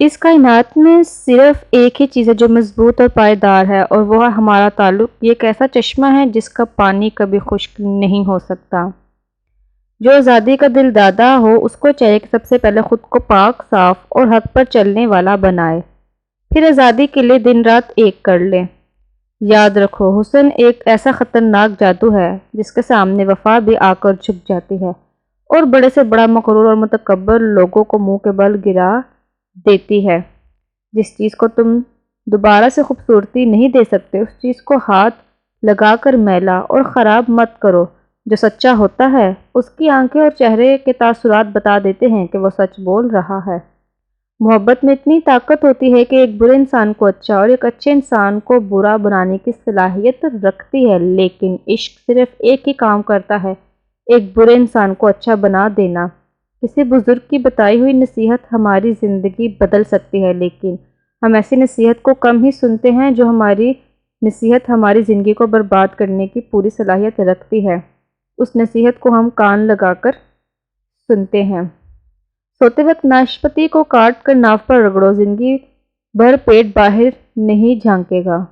اس کائنات میں صرف ایک ہی چیز ہے جو مضبوط اور پائیدار ہے، اور وہ ہے ہمارا تعلق۔ یہ ایک ایسا چشمہ ہے جس کا پانی کبھی خشک نہیں ہو سکتا۔ جو آزادی کا دل دادا ہو، اس کو چاہیے کہ سب سے پہلے خود کو پاک، صاف اور حق پر چلنے والا بنائے، پھر آزادی کے لیے دن رات ایک کر لے۔ یاد رکھو، حسن ایک ایسا خطرناک جادو ہے جس کے سامنے وفا بھی آ کر جھک جاتی ہے، اور بڑے سے بڑا مغرور اور متکبر لوگوں کو منہ کے بل گرا دیتی ہے۔ جس چیز کو تم دوبارہ سے خوبصورتی نہیں دے سکتے، اس چیز کو ہاتھ لگا کر میلا اور خراب مت کرو۔ جو سچا ہوتا ہے، اس کی آنکھیں اور چہرے کے تاثرات بتا دیتے ہیں کہ وہ سچ بول رہا ہے۔ محبت میں اتنی طاقت ہوتی ہے کہ ایک برے انسان کو اچھا اور ایک اچھے انسان کو برا بنانے کی صلاحیت رکھتی ہے، لیکن عشق صرف ایک ہی کام کرتا ہے، ایک برے انسان کو اچھا بنا دینا۔ کسی بزرگ کی بتائی ہوئی نصیحت ہماری زندگی بدل سکتی ہے، لیکن ہم ایسی نصیحت کو کم ہی سنتے ہیں۔ جو ہماری نصیحت ہماری زندگی کو برباد کرنے کی پوری صلاحیت رکھتی ہے، اس نصیحت کو ہم کان لگا کر سنتے ہیں۔ سوتے وقت ناشپاتی کو کاٹ کر ناف پر رگڑو، زندگی بھر پیٹ باہر نہیں جھانکے گا۔